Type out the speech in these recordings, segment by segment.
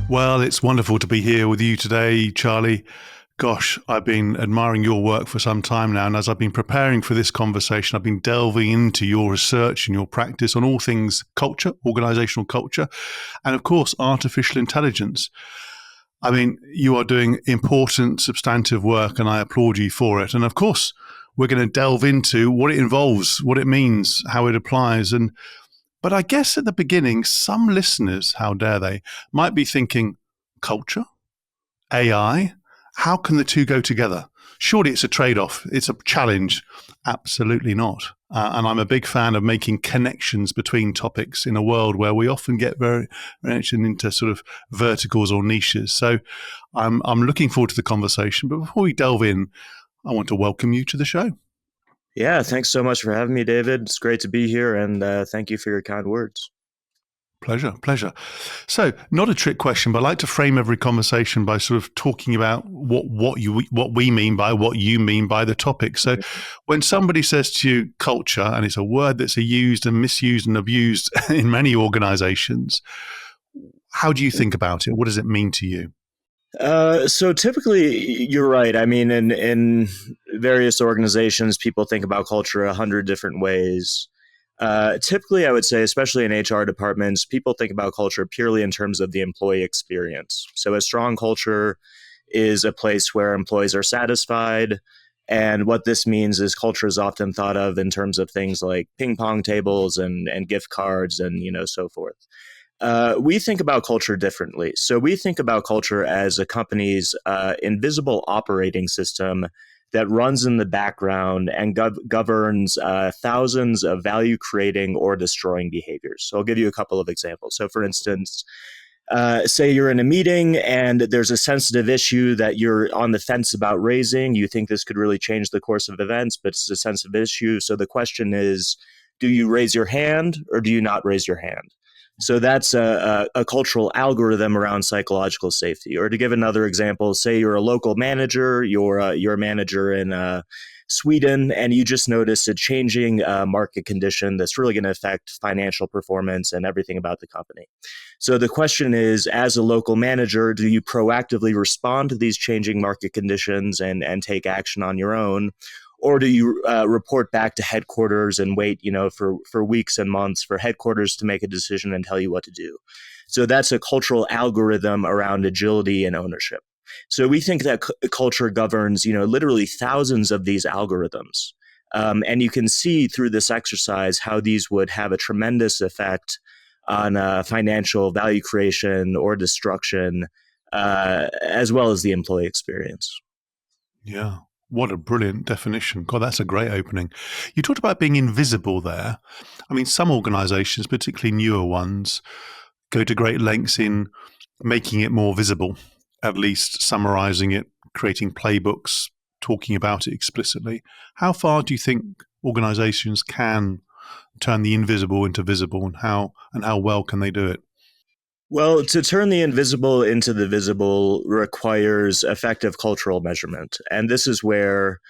Well, it's wonderful to be here with you today, Charlie. Gosh, I've been admiring your work for some time now. And as I've been preparing for this conversation, I've been delving into your research and your practice on all things culture, organizational culture, and of course, artificial intelligence. I mean, you are doing important, substantive work, and I applaud you for it. And of course, we're going to delve into what it involves, what it means, how it applies. But I guess at the beginning, some listeners, how dare they, might be thinking, culture, AI, how can the two go together? Surely it's a trade-off. It's a challenge. Absolutely not. And I'm a big fan of making connections between topics in a world where we often get very much into sort of verticals or niches. So I'm looking forward to the conversation. But before we delve in, I want to welcome you to the show. Yeah, thanks so much for having me, David. It's great to be here, and thank you for your kind words. Pleasure. So, not a trick question, but I like to frame every conversation by sort of talking about what we mean by what you mean by the topic. So, when somebody says to you culture, and it's a word that's used and misused and abused in many organizations, how do you think about it? What does it mean to you? So typically, you're right. I mean, in various organizations, people think about culture 100 different ways. Typically, I would say, especially in HR departments, people think about culture purely in terms of the employee experience. So a strong culture is a place where employees are satisfied. And what this means is culture is often thought of in terms of things like ping pong tables and gift cards and so forth. We think about culture differently. So we think about culture as a company's invisible operating system that runs in the background and governs thousands of value creating or destroying behaviors. So I'll give you a couple of examples. So for instance, say you're in a meeting and there's a sensitive issue that you're on the fence about raising. You think this could really change the course of events, but it's a sensitive issue. So the question is, do you raise your hand or do you not raise your hand? So that's a cultural algorithm around psychological safety. Or to give another example, say you're a local manager, you're a manager in Sweden, and you just notice a changing market condition that's really going to affect financial performance and everything about the company. So the question is, as a local manager, do you proactively respond to these changing market conditions and take action on your own? Or do you report back to headquarters and wait, for weeks and months for headquarters to make a decision and tell you what to do? So that's a cultural algorithm around agility and ownership. So we think that culture governs, literally thousands of these algorithms. And you can see through this exercise how these would have a tremendous effect on financial value creation or destruction, as well as the employee experience. Yeah. What a brilliant definition. God, that's a great opening. You talked about being invisible there. I mean, some organizations, particularly newer ones, go to great lengths in making it more visible, at least summarizing it, creating playbooks, talking about it explicitly. How far do you think organizations can turn the invisible into visible, and how well can they do it? Well, to turn the invisible into the visible requires effective cultural measurement. And this is where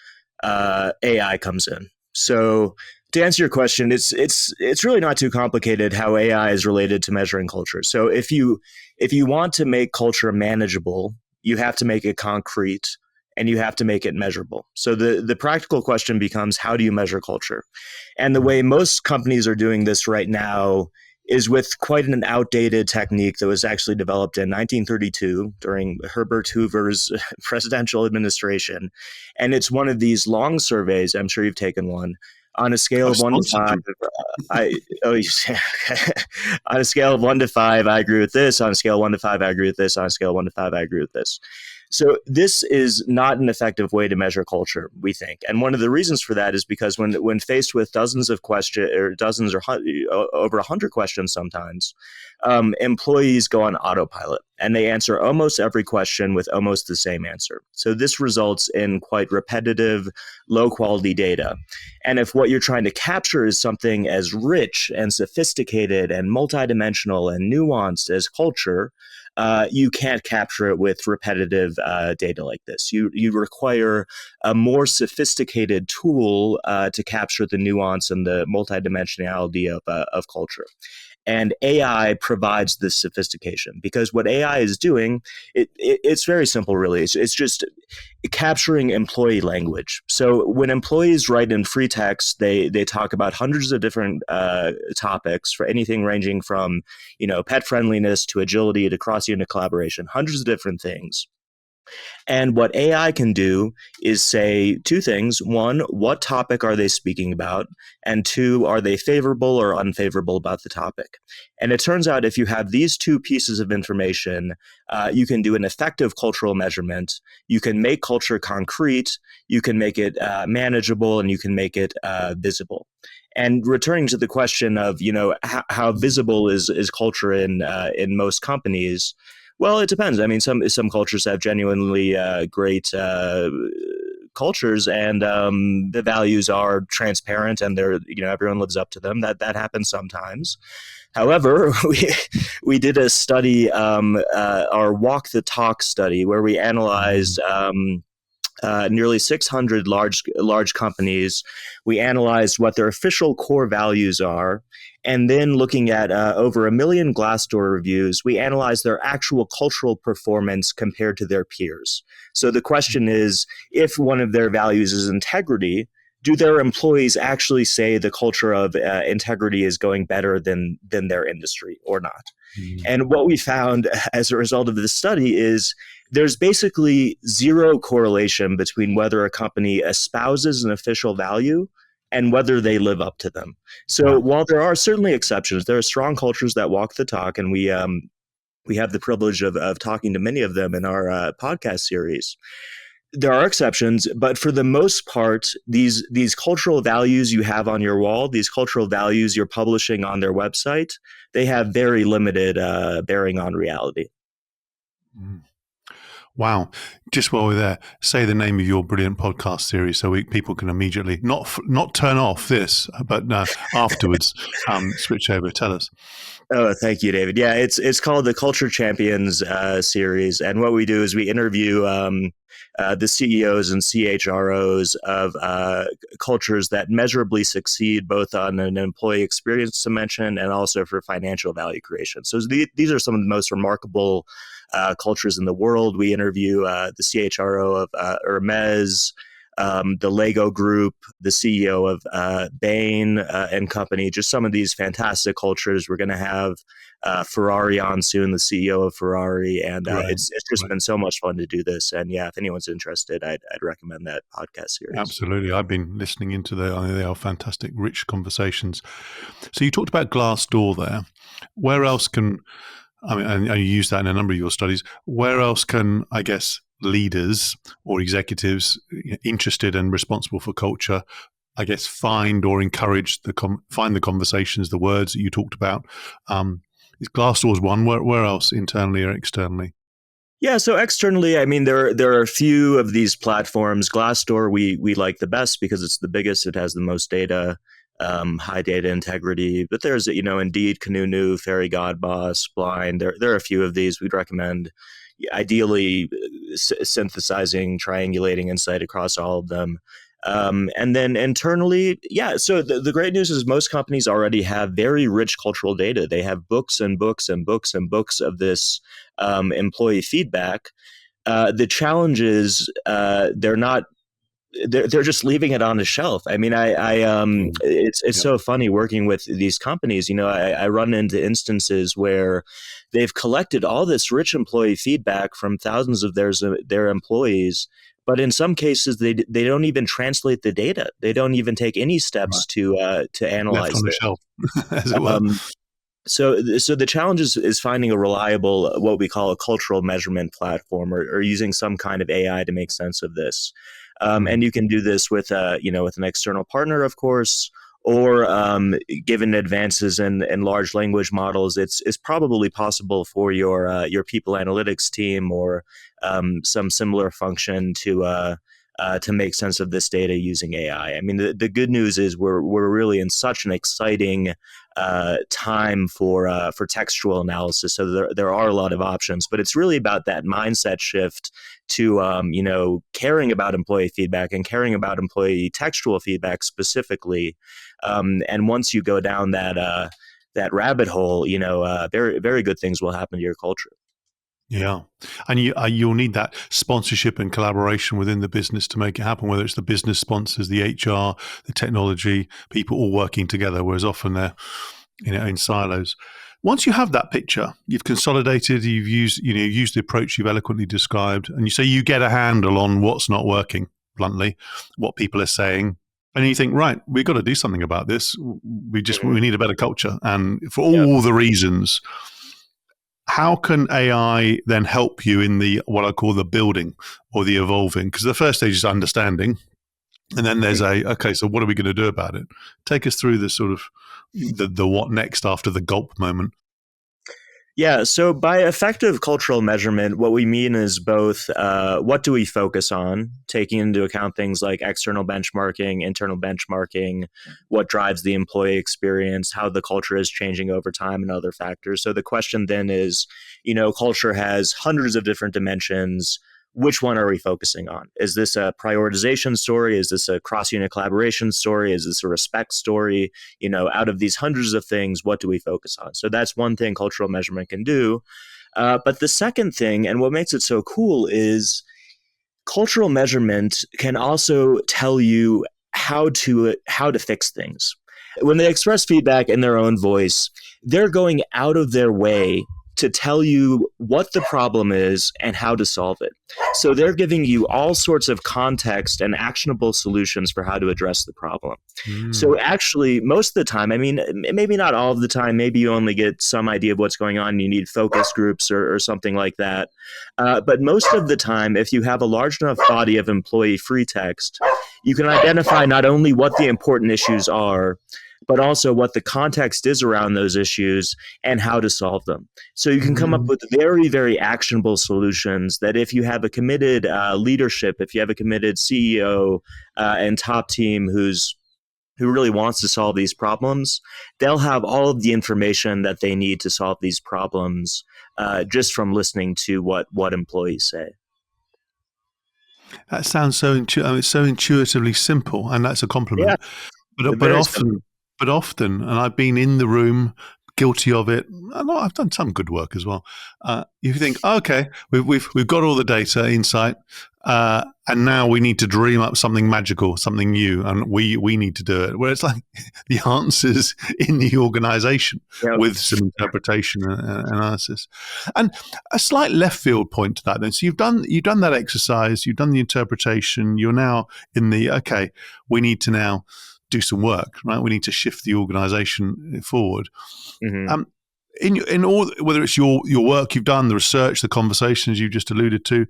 AI comes in. So to answer your question, it's really not too complicated how AI is related to measuring culture. So if you want to make culture manageable, you have to make it concrete and you have to make it measurable. So the practical question becomes, how do you measure culture? And the way most companies are doing this right now is with quite an outdated technique that was actually developed in 1932 during Herbert Hoover's presidential administration. And it's one of these long surveys. I'm sure you've taken one. On a scale of 1 to 5, on a scale of 1 to 5, I agree with this. On a scale of 1 to 5, I agree with this. On a scale of 1 to 5, I agree with this. So this is not an effective way to measure culture, we think. And one of the reasons for that is because when faced with dozens of questions, or dozens or over 100 questions sometimes, employees go on autopilot and they answer almost every question with almost the same answer. So this results in quite repetitive, low quality data. And if what you're trying to capture is something as rich and sophisticated and multidimensional and nuanced as culture, you can't capture it with repetitive data like this. You require a more sophisticated tool to capture the nuance and the multidimensionality of culture. And AI provides this sophistication, because what AI AI is doing, it's very simple, really. It's just capturing employee language. So when employees write in free text, they talk about hundreds of different topics, for anything ranging from pet friendliness to agility to cross unit collaboration, hundreds of different things. And what AI can do is say two things. One, what topic are they speaking about? And two, are they favorable or unfavorable about the topic? And it turns out if you have these two pieces of information, you can do an effective cultural measurement. You can make culture concrete, you can make it manageable, and you can make it visible. And returning to the question of, how visible is culture in most companies, well, it depends. I mean, some cultures have genuinely great cultures, and the values are transparent, and they're everyone lives up to them. That happens sometimes. However, we did a study, our Walk the Talk study, where we analyzed nearly 600 large companies. We analyzed what their official core values are, and then looking at over 1 million Glassdoor reviews, we analyzed their actual cultural performance compared to their peers. So the question is, if one of their values is integrity, do their employees actually say the culture of integrity is going better than their industry or not? Mm-hmm. And what we found as a result of this study is there's basically zero correlation between whether a company espouses an official value and whether they live up to them. So while there are certainly exceptions, there are strong cultures that walk the talk, and we have the privilege of talking to many of them in our podcast series. There are exceptions, but for the most part, these cultural values you have on your wall, these cultural values you're publishing on their website, they have very limited bearing on reality. Mm. Wow. Just while we're there, say the name of your brilliant podcast series so people can immediately not turn off this, but afterwards switch over. Tell us. Oh, thank you, David. Yeah, it's called the Culture Champions series. And what we do is we interview the CEOs and CHROs of cultures that measurably succeed both on an employee experience dimension and also for financial value creation. So these are some of the most remarkable cultures in the world. We interview the CHRO of Hermes, the Lego Group, the CEO of Bain and Company, just some of these fantastic cultures. We're going to have Ferrari on soon, the CEO of Ferrari, and it's just been so much fun to do this. And yeah, if anyone's interested, I'd recommend that podcast series. Absolutely. I've been listening into they are fantastic, rich conversations. So you talked about Glassdoor there. Where else can, and you use that in a number of your studies, where else can, I guess, leaders or executives interested and responsible for culture, I guess, find or encourage find the conversations, the words that you talked about? Is Glassdoor's one? Where else, internally or externally? Yeah, so externally, I mean, there are a few of these platforms. Glassdoor we like the best because it's the biggest. It has the most data, high data integrity. But there's Indeed, Kununu, Fairy Godboss, Blind. There are a few of these we'd recommend. Ideally, synthesizing, triangulating insight across all of them. And then internally, so the great news is most companies already have very rich cultural data. They have books and books and books and books of this employee feedback. The challenge is they're just leaving it on the shelf. I mean, it's so funny working with these companies. I run into instances where they've collected all this rich employee feedback from thousands of their employees, but in some cases they don't even translate the data. They don't even take any steps to analyze left on the shelf, as it were. So the challenge is finding a reliable, what we call a cultural measurement platform, or using some kind of AI to make sense of this. And you can do this with with an external partner, of course, or given advances in large language models, it's probably possible for your people analytics team or some similar function to make sense of this data using AI. I mean, the good news is we're really in such an exciting time for textual analysis. So there are a lot of options, but it's really about that mindset shift to caring about employee feedback and caring about employee textual feedback specifically. And once you go down that rabbit hole, very very good things will happen to your culture. Yeah, and you'll need that sponsorship and collaboration within the business to make it happen. Whether it's the business sponsors, the HR, the technology people all working together, whereas often they're in silos. Once you have that picture, you've consolidated, you've used the approach you've eloquently described, and you say you get a handle on what's not working. Bluntly, what people are saying, and you think, right, we've got to do something about this. We need a better culture, and for Yep. all the reasons. How can AI then help you in the what I call the building or the evolving? Because the first stage is understanding, and then there's okay, so what are we going to do about it? Take us through the sort of the what next after the gulp moment. Yeah, so by effective cultural measurement, what we mean is both what do we focus on, taking into account things like external benchmarking, internal benchmarking, what drives the employee experience, how the culture is changing over time, and other factors. So the question then is, culture has hundreds of different dimensions. Which one are we focusing on? Is this a prioritization story? Is this a cross-unit collaboration story? Is this a respect story? Out of these hundreds of things, what do we focus on? So that's one thing cultural measurement can do. But the second thing, and what makes it so cool, is cultural measurement can also tell you how to fix things. When they express feedback in their own voice, they're going out of their way to tell you what the problem is and how to solve it. So they're giving you all sorts of context and actionable solutions for how to address the problem. So actually, most of the time, I mean, maybe not all of the time, maybe you only get some idea of what's going on. You need focus groups or something like that. But most of the time, if you have a large enough body of employee free text, you can identify not only what the important issues are, but also what the context is around those issues and how to solve them. So you can come up with very, very actionable solutions that if you have a committed leadership, if you have a committed CEO and top team who really wants to solve these problems, they'll have all of the information that they need to solve these problems just from listening to what employees say. That sounds so it's so intuitively simple, and that's a Yeah, compliment. But very simple. often, and I've been in the room, guilty of it. I've done some good work as well. You think, okay, we've got all the data, insight, and now we need to dream up something magical, something new, and we need to do it. Where it's like the answers in the organisation Yep. with some interpretation and analysis, and a slight left field point to that. Then, so you've done that exercise, you've done the interpretation. You're now in the okay. We need to now do some work, right? We need to shift the organisation forward. Mm-hmm. In all, whether it's your work you've done, the research, the conversations you just alluded to,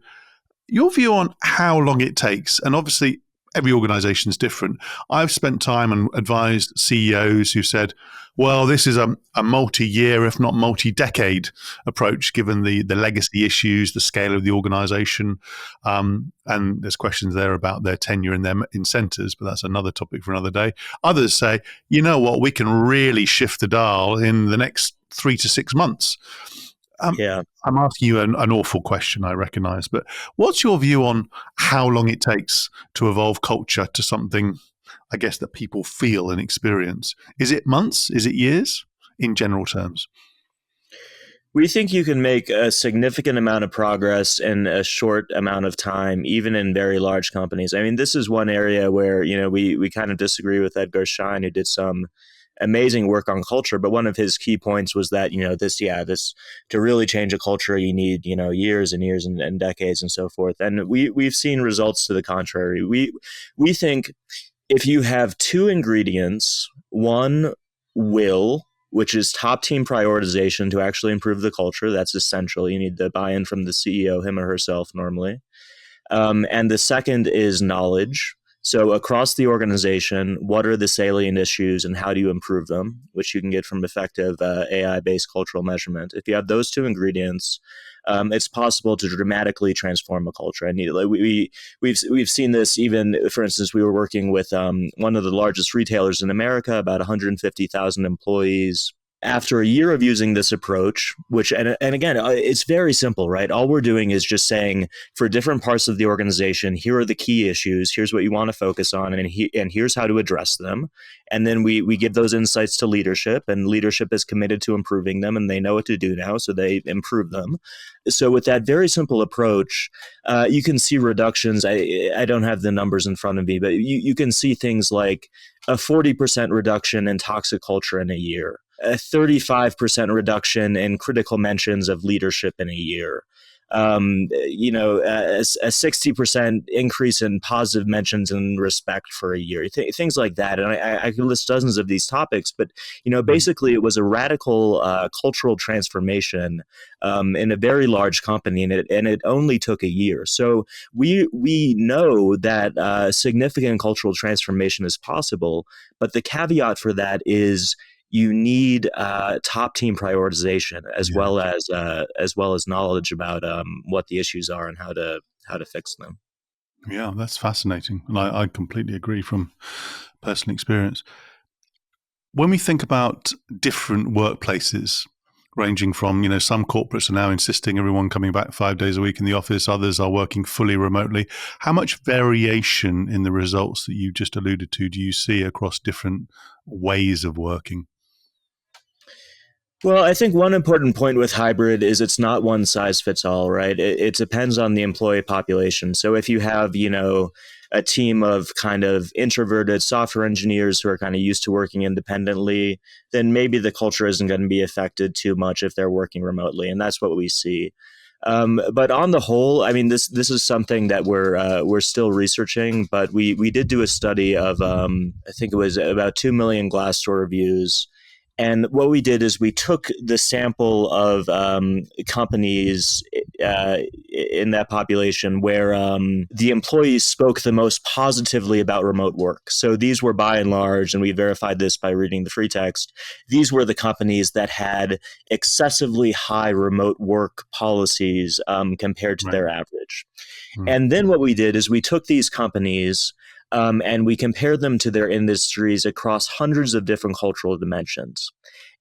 your view on how long it takes, and obviously every organisation is different. I've spent time and advised CEOs who said, well, this is a multi-year, if not multi-decade approach, given the legacy issues, the scale of the organisation, and there's questions there about their tenure and their incentives, but that's another topic for another day. Others say, you know what, we can really shift the dial in the next 3 to 6 months. Yeah. I'm asking you an awful question, I recognise, but what's your view on how long it takes to evolve culture to something, I guess, that people feel and experience? Is it months? Is it years in general terms? We think you can make a significant amount of progress in a short amount of time, even in very large companies. I mean, this is one area where, we kind of disagree with Edgar Schein, who did some amazing work on culture. But one of his key points was that, this to really change a culture, you need, years and years and decades and so forth. And we've seen results to the contrary. We think if you have two ingredients, one, will, which is top team prioritization to actually improve the culture. That's essential. You need the buy-in from the CEO, him or herself normally. And the second is knowledge. So across the organization, what are the salient issues and how do you improve them, which you can get from effective AI-based cultural measurement. If you have those two ingredients, it's possible to dramatically transform a culture. And we've seen this even, for instance, we were working with one of the largest retailers in America, about 150,000 employees. After a year of using this approach, which, and again, it's very simple, right? All we're doing is just saying for different parts of the organization, here are the key issues, here's what you want to focus on, and here's how to address them. And then we give those insights to leadership, and leadership is committed to improving them, and they know what to do now, so they improve them. So with that very simple approach, you can see reductions. I don't have the numbers in front of me, but you can see things like a 40% reduction in toxic culture in a year, a 35% reduction in critical mentions of leadership in a year, a 60% increase in positive mentions and respect for a year, things like that. And I could list dozens of these topics, but, basically it was a radical cultural transformation in a very large company, and it only took a year. So we know that significant cultural transformation is possible, but the caveat for that is you need top team prioritization as well as knowledge about what the issues are and how to fix them. Yeah, that's fascinating, and I completely agree from personal experience. When we think about different workplaces, ranging from, some corporates are now insisting everyone coming back 5 days a week in the office, others are working fully remotely. How much variation in the results that you just alluded to do you see across different ways of working? Well, I think one important point with hybrid is it's not one size fits all, right? It depends on the employee population. So if you have, a team of kind of introverted software engineers who are kind of used to working independently, then maybe the culture isn't going to be affected too much if they're working remotely. And that's what we see. But on the whole, I mean, this is something that we're still researching. But we did do a study of I think it was about 2 million Glassdoor reviews. And what we did is we took the sample of companies in that population where the employees spoke the most positively about remote work. So these were by and large, and we verified this by reading the free text, these were the companies that had excessively high remote work policies compared to their average. And then what we did is we took these companies and we compared them to their industries across hundreds of different cultural dimensions.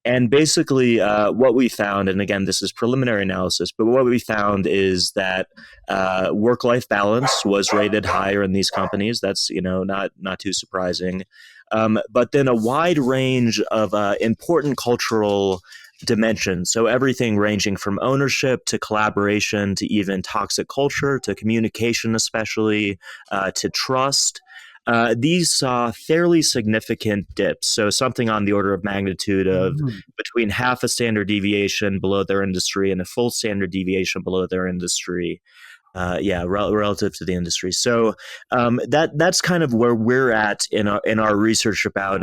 And basically, what we found, and again, this is preliminary analysis, but what we found is that work-life balance was rated higher in these companies. That's not too surprising. But then a wide range of important cultural dimensions. So everything ranging from ownership to collaboration to even toxic culture to communication, especially to trust. These saw fairly significant dips. So something on the order of magnitude of between half a standard deviation below their industry and a full standard deviation below their industry. Relative to the industry. So that's kind of where we're at in our research about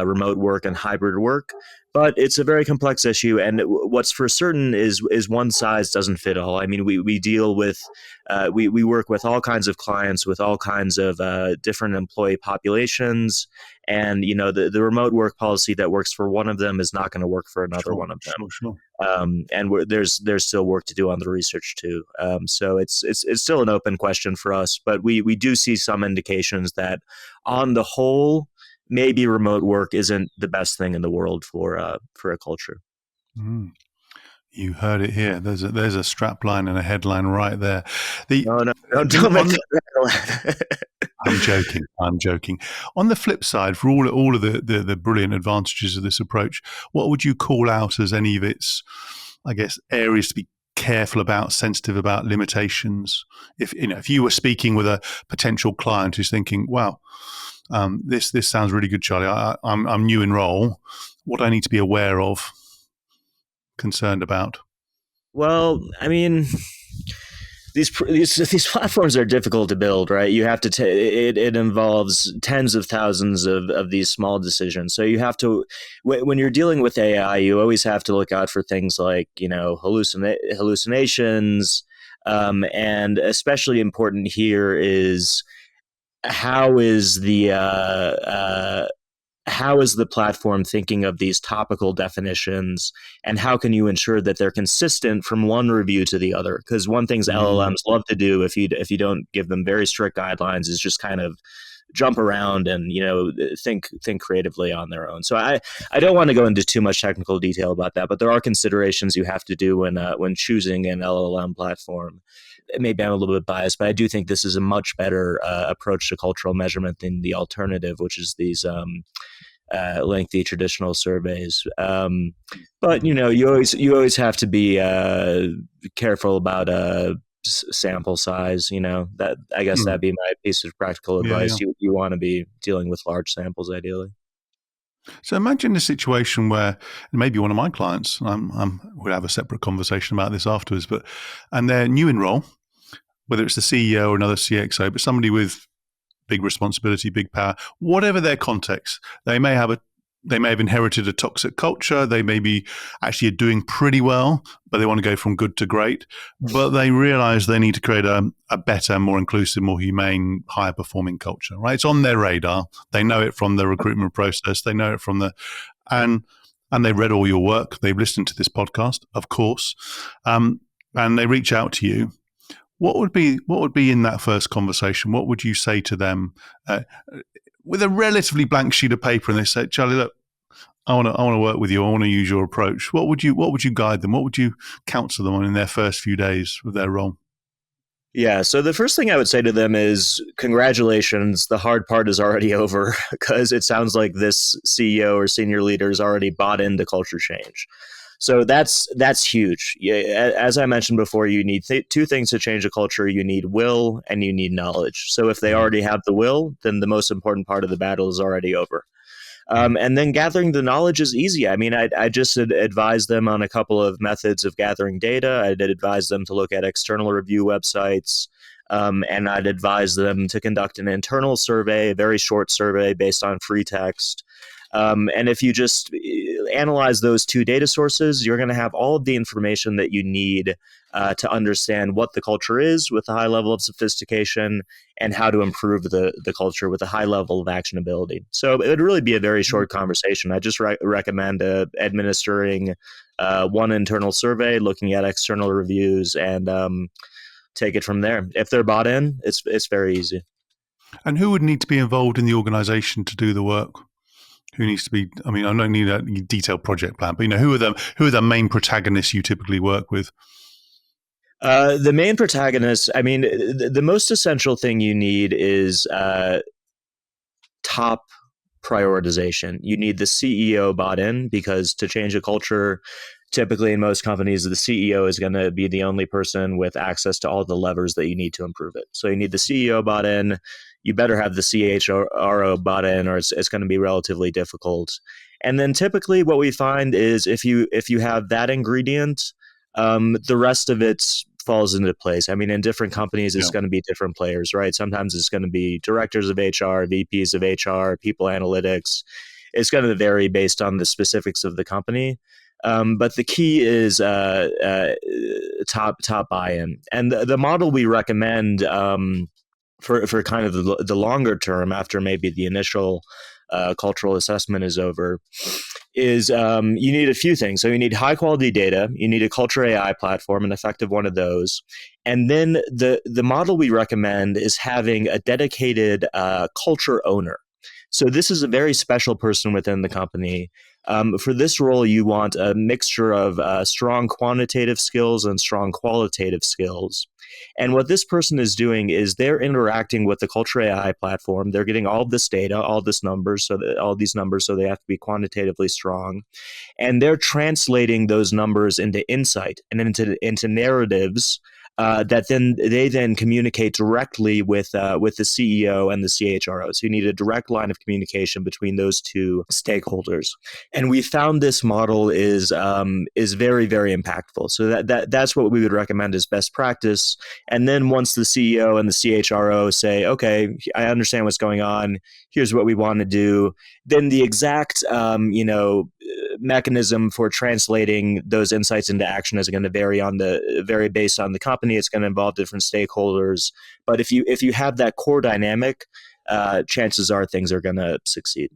remote work and hybrid work. But it's a very complex issue, and what's for certain is one size doesn't fit all. I mean, we deal with we work with all kinds of clients with all kinds of different employee populations, and the remote work policy that works for one of them is not going to work for another one of them. Sure. And there's still work to do on the research too. So it's still an open question for us, but we do see some indications that on the whole, maybe remote work isn't the best thing in the world for a culture. You heard it here. There's a strap line and a headline right there. No, don't make that. I'm joking. On the flip side, for all of the brilliant advantages of this approach, what would you call out as any of its, I guess, areas to be careful about, sensitive about, limitations? If you were speaking with a potential client who's thinking, wow, this sounds really good, Charlie. I'm new in role. What do I need to be aware of, concerned about? Well, I mean, these platforms are difficult to build, right? You have to it involves tens of thousands of these small decisions. So you have to, when you're dealing with AI, you always have to look out for things like hallucinations, and especially important here is how is the platform thinking of these topical definitions, and how can you ensure that they're consistent from one review to the other? Because one thing LLMs love to do, if you don't give them very strict guidelines, is just kind of jump around and think creatively on their own. So I don't want to go into too much technical detail about that, but there are considerations you have to do when choosing an LLM platform. Maybe I'm a little bit biased, but I do think this is a much better approach to cultural measurement than the alternative, which is these lengthy traditional surveys. But you always have to be careful about sample size. That I guess that'd be my piece of practical advice. Yeah. You want to be dealing with large samples ideally. So imagine a situation where maybe one of my clients, we'll have a separate conversation about this afterwards, and they're new in role, whether it's the CEO or another CXO, but somebody with big responsibility, big power, whatever their context, they may have inherited a toxic culture. They may be actually doing pretty well, but they want to go from good to great. But they realize they need to create a better, more inclusive, more humane, higher performing culture, right? It's on their radar. They know it from the recruitment process. They know it from and they've read all your work. They've listened to this podcast, of course. And they reach out to you. What would be in that first conversation? What would you say to them with a relatively blank sheet of paper? And they say, Charlie, look, I want to work with you. I want to use your approach. What would you guide them? What would you counsel them on in their first few days of their role? Yeah. So the first thing I would say to them is congratulations. The hard part is already over because it sounds like this CEO or senior leader has already bought into culture change. So that's huge. Yeah, as I mentioned before, you need two things to change a culture. You need will and you need knowledge. So if they already have the will, then the most important part of the battle is already over. And then gathering the knowledge is easy. I mean, I just advise them on a couple of methods of gathering data. I'd advise them to look at external review websites. And I'd advise them to conduct an internal survey, a very short survey based on free text. And if you just analyze those two data sources, you're going to have all of the information that you need to understand what the culture is with a high level of sophistication and how to improve the culture with a high level of actionability. So it would really be a very short conversation. I just recommend administering one internal survey, looking at external reviews, and take it from there. If they're bought in, it's very easy. And who would need to be involved in the organization to do the work? Who needs to be? I mean, I don't need a detailed project plan, but who are the main protagonists you typically work with? The main protagonists. I mean, the most essential thing you need is top prioritization. You need the CEO bought in because to change a culture, typically in most companies, the CEO is going to be the only person with access to all the levers that you need to improve it. So you need the CEO bought in. You better have the CHRO bought in, or it's going to be relatively difficult. And then typically, what we find is if you have that ingredient, the rest of it falls into place. I mean, in different companies, it's going to be different players, right? Sometimes it's going to be directors of HR, VPs of HR, people analytics. It's going to vary based on the specifics of the company. But the key is top buy-in, and the model we recommend for kind of the longer term after maybe the initial cultural assessment is over is you need a few things. So you need high quality data, you need a culture AI platform, an effective one of those. And then the model we recommend is having a dedicated culture owner. So this is a very special person within the company. For this role, you want a mixture of strong quantitative skills and strong qualitative skills. And what this person is doing is they're interacting with the Culture AI platform. They're getting all of this data, all these numbers, so they have to be quantitatively strong. And they're translating those numbers into insight and into narratives that they communicate directly with the CEO and the CHRO. So you need a direct line of communication between those two stakeholders. And we found this model is very, very impactful. So that's what we would recommend as best practice. And then once the CEO and the CHRO say, okay, I understand what's going on, here's what we want to do, then the exact mechanism for translating those insights into action is going to vary based on the company. It's going to involve different stakeholders. But if you have that core dynamic, chances are things are going to succeed.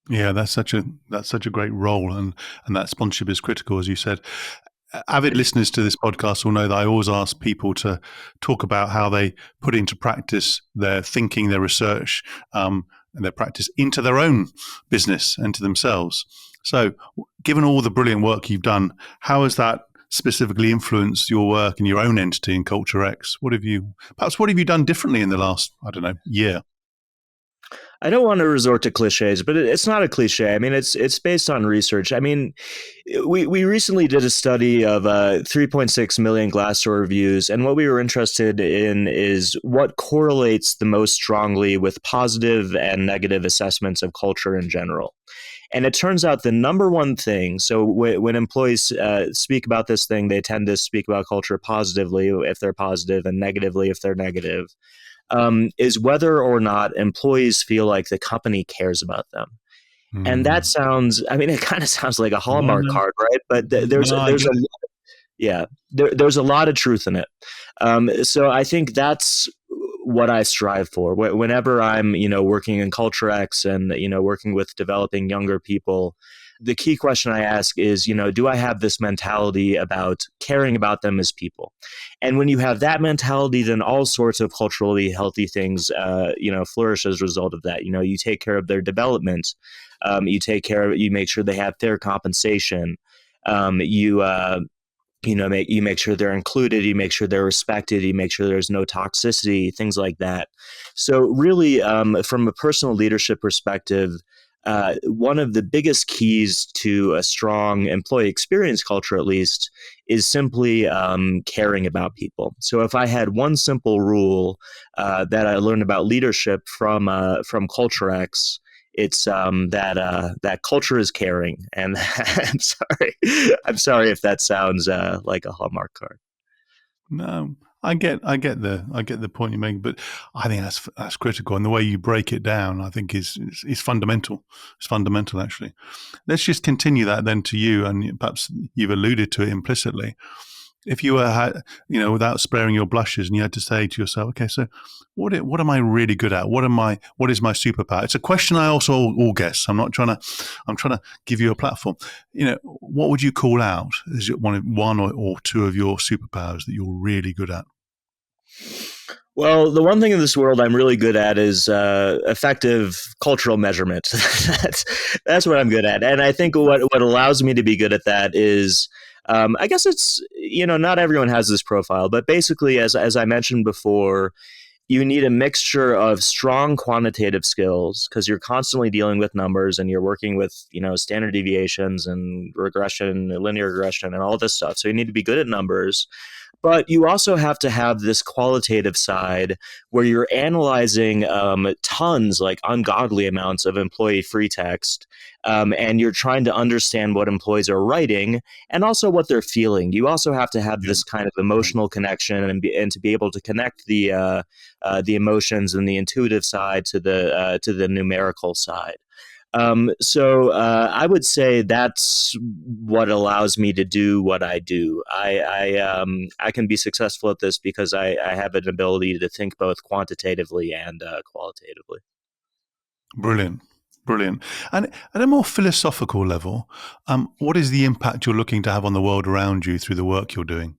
Yeah, that's such a great role, and that sponsorship is critical, as you said. avid listeners to this podcast will know that I always ask people to talk about how they put into practice their thinking, their research, and their practice into their own business and to themselves. So, given all the brilliant work you've done, how has that specifically influenced your work and your own entity in Culture X? What have you done differently in the last, I don't know, year? I don't want to resort to cliches, but it's not a cliche. I mean, it's based on research. I mean, we recently did a study of 3.6 million Glassdoor reviews, and what we were interested in is what correlates the most strongly with positive and negative assessments of culture in general. And it turns out the number one thing, so when employees speak about this thing, they tend to speak about culture positively if they're positive and negatively if they're negative, is whether or not employees feel like the company cares about them. And that sounds, I mean, it kind of sounds like a No, Hallmark no, card, right? But no, I get it. there's a lot of truth in it. So I think that's what I strive for. Whenever I'm, working in Culture X and, working with developing younger people, the key question I ask is, do I have this mentality about caring about them as people? And when you have that mentality, then all sorts of culturally healthy things, flourish as a result of that. You take care of their development. You make sure they have fair compensation. You make sure they're included, you make sure they're respected, you make sure there's no toxicity, things like that. So really, from a personal leadership perspective, one of the biggest keys to a strong employee experience culture, at least, is simply caring about people. So if I had one simple rule that I learned about leadership from Culture X, it's that culture is caring. And I'm sorry if that sounds like a Hallmark card. No, I get the point you're making, but I think that's critical, and the way you break it down, I think is fundamental. It's fundamental, actually. Let's just continue that then to you, and perhaps you've alluded to it implicitly. If you were, without sparing your blushes, and you had to say to yourself, okay, so what am I really good at? What is my superpower? It's a question I also all guess. I'm trying to give you a platform. What would you call out as one or two of your superpowers that you're really good at? Well, the one thing in this world I'm really good at is effective cultural measurement. that's what I'm good at, and I think what allows me to be good at that is, I guess it's, not everyone has this profile, but basically, as I mentioned before, you need a mixture of strong quantitative skills because you're constantly dealing with numbers and you're working with, standard deviations and regression, linear regression, and all this stuff. So you need to be good at numbers. But you also have to have this qualitative side where you're analyzing tons, like ungodly amounts of employee free text, and you're trying to understand what employees are writing and also what they're feeling. You also have to have this kind of emotional connection and to be able to connect the emotions and the intuitive side to the numerical side. I would say that's what allows me to do what I do. I can be successful at this because I have an ability to think both quantitatively and qualitatively. Brilliant. Brilliant. And at a more philosophical level, what is the impact you're looking to have on the world around you through the work you're doing?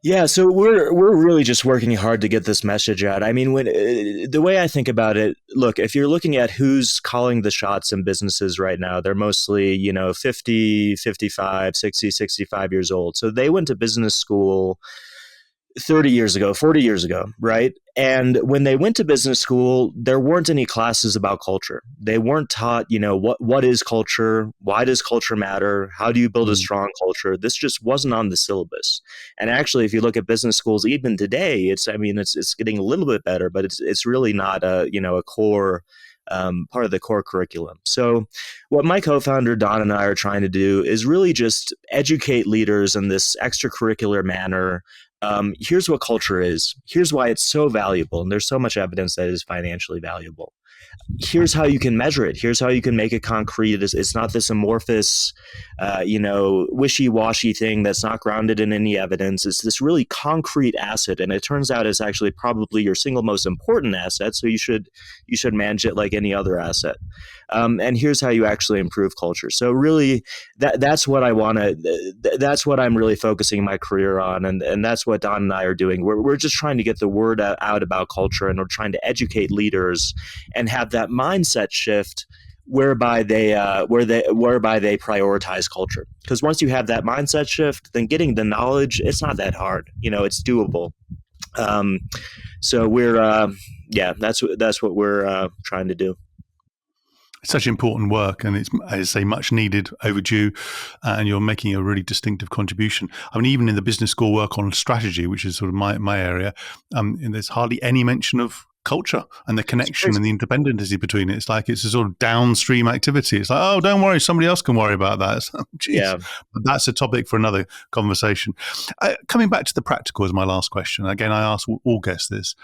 Yeah, so we're really just working hard to get this message out. I mean, when the way I think about it, look, if you're looking at who's calling the shots in businesses right now, they're mostly, 50, 55, 60, 65 years old. So they went to business school 30 years ago, 40 years ago, right? And when they went to business school, there weren't any classes about culture. They weren't taught, what is culture? Why does culture matter? How do you build a strong culture? This just wasn't on the syllabus. And actually, if you look at business schools even today, it's getting a little bit better, but it's really not a core part of the core curriculum. So what my co-founder Don and I are trying to do is really just educate leaders in this extracurricular manner. Here's what culture is. Here's why it's so valuable. And there's so much evidence that it is financially valuable. here's how you can measure it. Here's how you can make it concrete. It's not this amorphous, wishy-washy thing that's not grounded in any evidence. It's this really concrete asset, and it turns out it's actually probably your single most important asset. So you should manage it like any other asset. And here's how you actually improve culture. So really, that's what I want to. That's what I'm really focusing my career on, and that's what Don and I are doing. We're just trying to get the word out about culture, and we're trying to educate leaders and have that mindset shift whereby they prioritize culture. Because once you have that mindset shift, then getting the knowledge, it's not that hard. It's doable. So we're that's what we're trying to do. It's such important work, and it's, as I say, much needed, overdue, and you're making a really distinctive contribution. I mean, even in the business school work on strategy, which is sort of my area, and there's hardly any mention of culture and the connection and the interdependency between it. It's like it's a sort of downstream activity. It's like, oh, don't worry, somebody else can worry about that. So, Yeah. But that's a topic for another conversation. Coming back to the practical as my last question. Again, I ask all guests this.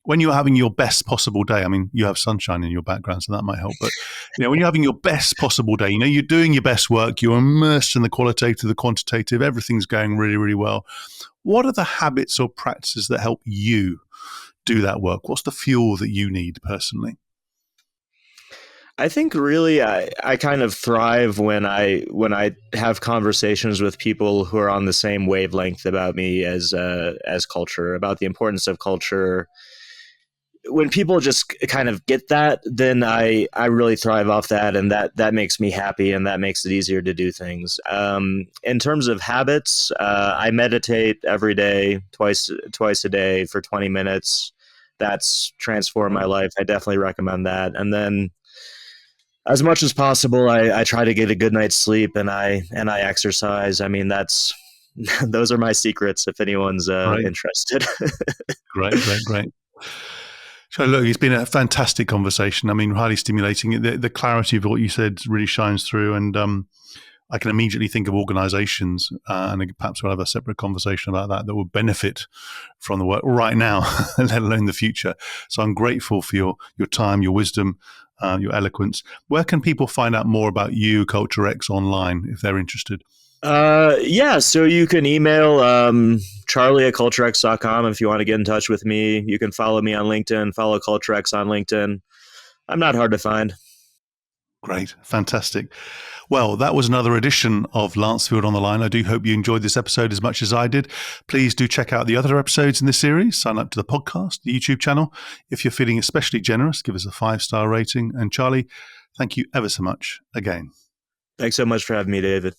When you're having your best possible day, I mean, you have sunshine in your background, so that might help. But when you're having your best possible day, you're doing your best work, you're immersed in the qualitative, the quantitative, everything's going really, really well. What are the habits or practices that help you do that work? What's the fuel that you need personally? I think really I kind of thrive when I have conversations with people who are on the same wavelength about me as culture, about the importance of culture. When people just kind of get that, then I really thrive off that, and that makes me happy, and that makes it easier to do things. In terms of habits, I meditate every day, twice a day for 20 minutes. That's transformed my life. I definitely recommend that. And then, as much as possible, I try to get a good night's sleep, and I exercise. I mean, that's those are my secrets if anyone's interested. Great. So look, it's been a fantastic conversation. I mean, highly stimulating. The clarity of what you said really shines through, and I can immediately think of organizations, and perhaps we'll have a separate conversation about that will benefit from the work right now, let alone the future. So I'm grateful for your time, your wisdom, your eloquence. Where can people find out more about you, Culture X, online if they're interested? So you can email charlie@culturex.com if you want to get in touch with me. You can follow me on LinkedIn, follow Culture X on LinkedIn. I'm not hard to find. Great. Fantastic. Well, that was another edition of Lancefield on the Line. I do hope you enjoyed this episode as much as I did. Please do check out the other episodes in this series. Sign up to the podcast, the YouTube channel. If you're feeling especially generous, give us a 5-star rating. And Charlie, thank you ever so much again. Thanks so much for having me, David.